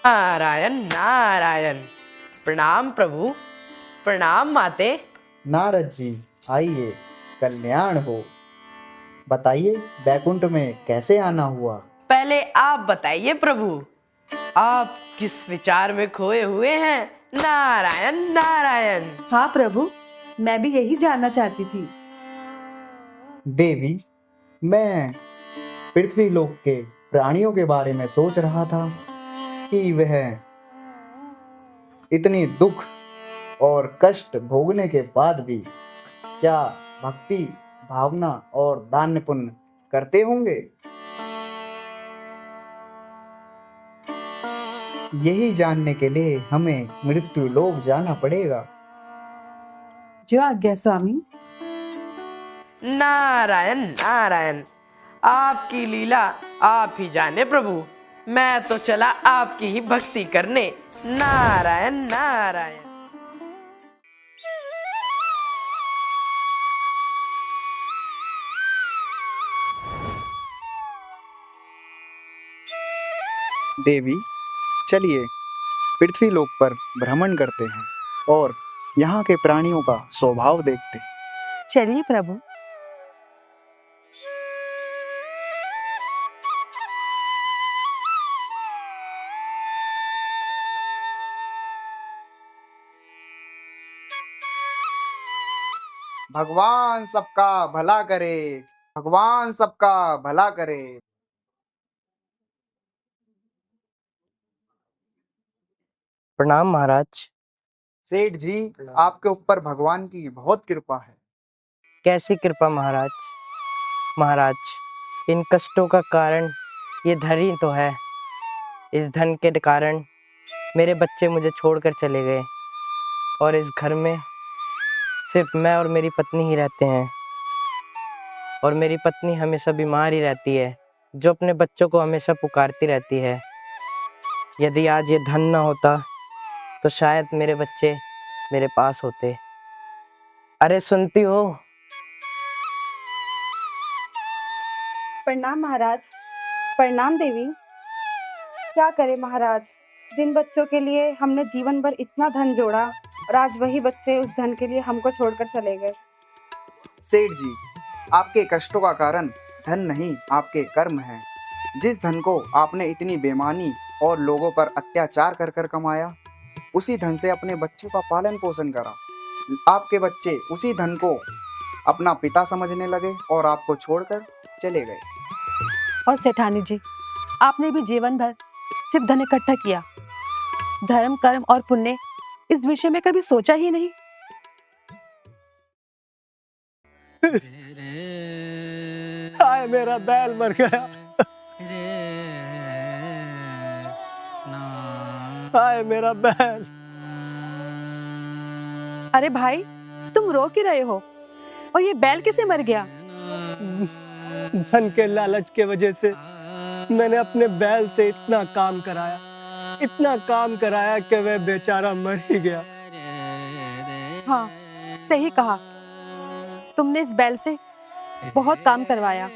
नारायण नारायण। प्रणाम प्रभु, प्रणाम माते। नारद जी आइए, कल्याण हो। बताइए बैकुंठ में कैसे आना हुआ? पहले आप बताइए प्रभु, आप किस विचार में खोए हुए हैं? नारायण नारायण। हाँ प्रभु, मैं भी यही जानना चाहती थी। देवी, मैं पृथ्वी लोक के प्राणियों के बारे में सोच रहा था कि वह इतनी दुख और कष्ट भोगने के बाद भी क्या भक्ति भावना और दान पुण्य करते होंगे। यही जानने के लिए हमें मृत्यु लोक जाना पड़ेगा। जो आज्ञा स्वामी। नारायण नारायण। आपकी लीला आप ही जाने प्रभु, मैं तो चला आपकी ही भक्ति करने। नारायण नारायण। देवी, चलिए पृथ्वी लोक पर भ्रमण करते हैं और यहाँ के प्राणियों का स्वभाव देखते हैं। चलिए प्रभु। भगवान सबका भला करे, भगवान सबका भला करे। प्रणाम महाराज। सेठ जी, आपके ऊपर भगवान की बहुत कृपा है। कैसी कृपा महाराज? महाराज, इन कष्टों का कारण ये धन ही तो है। इस धन के कारण मेरे बच्चे मुझे छोड़कर चले गए और इस घर में सिर्फ मैं और मेरी पत्नी ही रहते हैं। और मेरी पत्नी हमेशा बीमार ही रहती है, जो अपने बच्चों को हमेशा पुकारती रहती है। यदि आज ये धन न होता तो शायद मेरे बच्चे मेरे पास होते। अरे सुनती हो? प्रणाम महाराज। प्रणाम देवी। क्या करें महाराज, जिन बच्चों के लिए हमने जीवन भर इतना धन जोड़ा और आज वही बच्चे उस धन के लिए हमको छोड़कर चले गए। सेठ जी, आपके कष्टों का कारण धन नहीं, आपके कर्म हैं। जिस धन को आपने इतनी बेईमानी और लोगों पर अत्याचार कर कर कमाया, उसी धन से अपने बच्चों का पालन पोषण करा। आपके बच्चे उसी धन को अपना पिता समझने लगे और आपको छोड़कर चले गए। और सेठानी जी, आपने भी जीवन भर सिर्फ धन इकट्ठा किया, धर्म कर्म और पुण्य इस विषय में कभी सोचा ही नहीं। हाय मेरा बैल मर गया। हाय मेरा बैल। अरे भाई, तुम रो क्यों रहे हो? और ये बैल कैसे मर गया? धन के लालच के वजह से मैंने अपने बैल से इतना काम कराया कि वह बेचारा मर ही गया। हाँ, सही कहा। तुमने इस बैल से बहुत काम करवाया,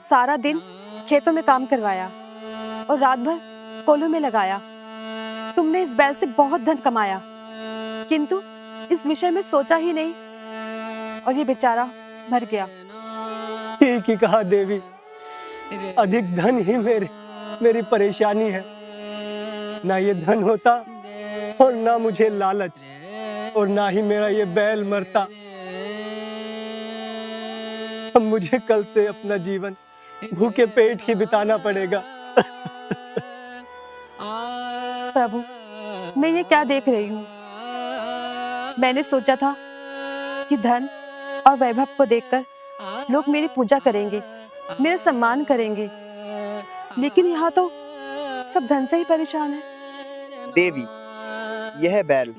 सारा दिन खेतों में काम करवाया और रात भर कोलों में लगाया। तुमने इस बैल से बहुत धन कमाया, किंतु इस विषय में सोचा ही नहीं और ये बेचारा मर गया। ठीक ही कहा देवी, अधिक धन ही मेरी परेशानी है। ना ये धन होता और ना मुझे लालच और ना ही मेरा ये बैल मरता। अब मुझे कल से अपना जीवन भूखे पेट ही बिताना पड़ेगा। प्रभु, मैं ये क्या देख रही हूँ? मैंने सोचा था कि धन और वैभव को देखकर लोग मेरी पूजा करेंगे, मेरा सम्मान करेंगे, लेकिन यहाँ तो सब धन से ही परेशान है। देवी, यह बैल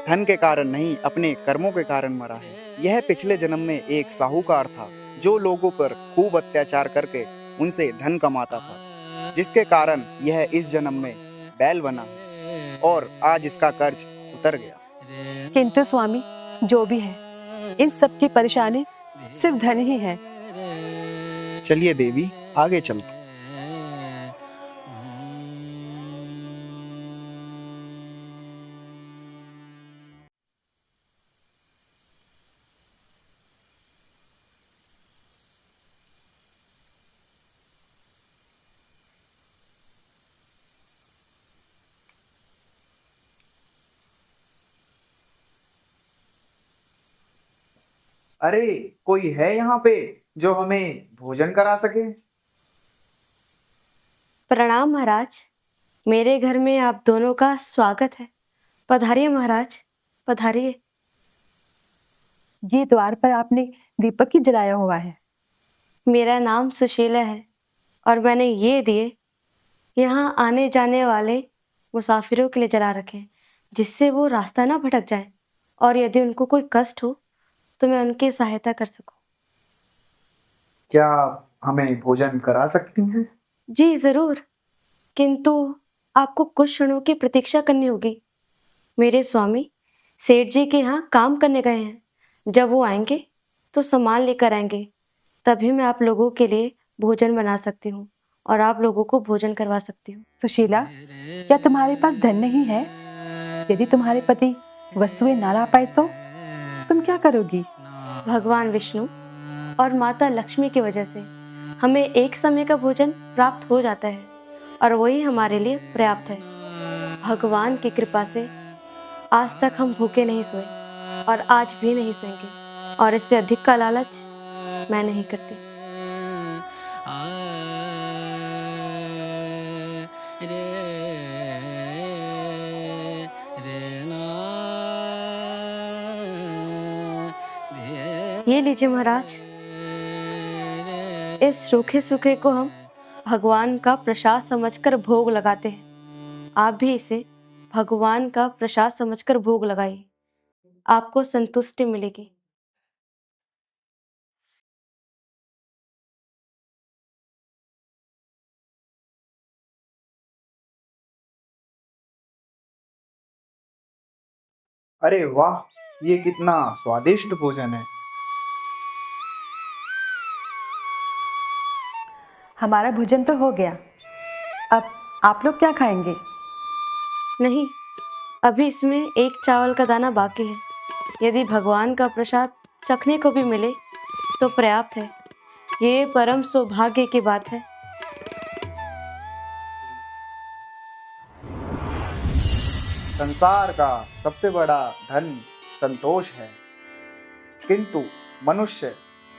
धन के कारण नहीं, अपने कर्मों के कारण मरा है। यह पिछले जन्म में एक साहूकार था, जो लोगों पर खूब अत्याचार करके उनसे धन कमाता था, जिसके कारण यह इस जन्म में बैल बना है और आज इसका कर्ज उतर गया। किंतु स्वामी, जो भी है, इन सब की परेशानी सिर्फ धन ही है। चलिए देवी, आगे चलते। अरे कोई है यहाँ पे जो हमें भोजन करा सके? प्रणाम महाराज। मेरे घर में आप दोनों का स्वागत है। पधारिए महाराज, पधारिए। ये द्वार पर आपने दीपक ही जलाया हुआ है। मेरा नाम सुशीला है और मैंने ये दिए यहाँ आने जाने वाले मुसाफिरों के लिए जला रखे हैं, जिससे वो रास्ता ना भटक जाए और यदि उनको कोई कष्ट हो तो मैं उनकी सहायता कर सकूं। क्या आप हमें भोजन करा सकती हैं? जी ज़रूर, किंतु आपको कुछ क्षणों की प्रतीक्षा करनी होगी। मेरे स्वामी सेठ जी के यहाँ काम करने गए हैं। जब वो आएंगे तो सामान लेकर आएंगे, तभी मैं आप लोगों के लिए भोजन बना सकती हूँ और आप लोगों को भोजन करवा सकती हूँ। सुशीला, क्या तुम्हारे पास धन नहीं है? यदि तुम्हारे पति वस्तुएं ना ला पाए तो तुम क्या करोगी? भगवान विष्णु और माता लक्ष्मी की वजह से हमें एक समय का भोजन प्राप्त हो जाता है और वही हमारे लिए पर्याप्त है। भगवान की कृपा से आज तक हम भूखे नहीं सोए और आज भी नहीं सोएंगे, और इससे अधिक का लालच मैं नहीं करती। ये लीजिए महाराज, इस रूखे सूखे को हम भगवान का प्रसाद समझकर भोग लगाते हैं। आप भी इसे भगवान का प्रसाद समझकर भोग लगाइए, आपको संतुष्टि मिलेगी। अरे वाह, ये कितना स्वादिष्ट भोजन है। हमारा भोजन तो हो गया। अब आप लोग क्या खाएंगे? नहीं, अभी इसमें एक चावल का दाना बाकी है। यदि भगवान का प्रसाद चखने को भी मिले तो पर्याप्त है। ये परम सौभाग्य की बात है। संसार का सबसे बड़ा धन संतोष है, किंतु मनुष्य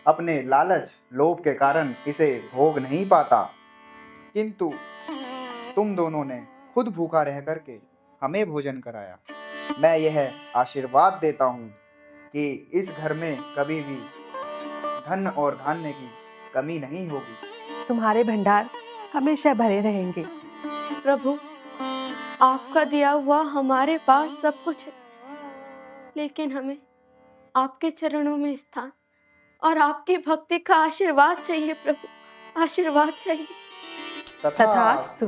अपने लालच लोभ के कारण इसे भोग नहीं पाता। किंतु तुम दोनों ने खुद भूखा रह करके हमें भोजन कराया। मैं यह आशीर्वाद देता हूँ कि इस घर में कभी भी धन और धान्य की कमी नहीं होगी। तुम्हारे भंडार हमेशा भरे रहेंगे। प्रभु, आपका दिया हुआ हमारे पास सब कुछ है, लेकिन हमें आपके चरणों में स्थान और आपकी भक्ति का आशीर्वाद चाहिए। प्रभु, आशीर्वाद चाहिए। तथास्तु।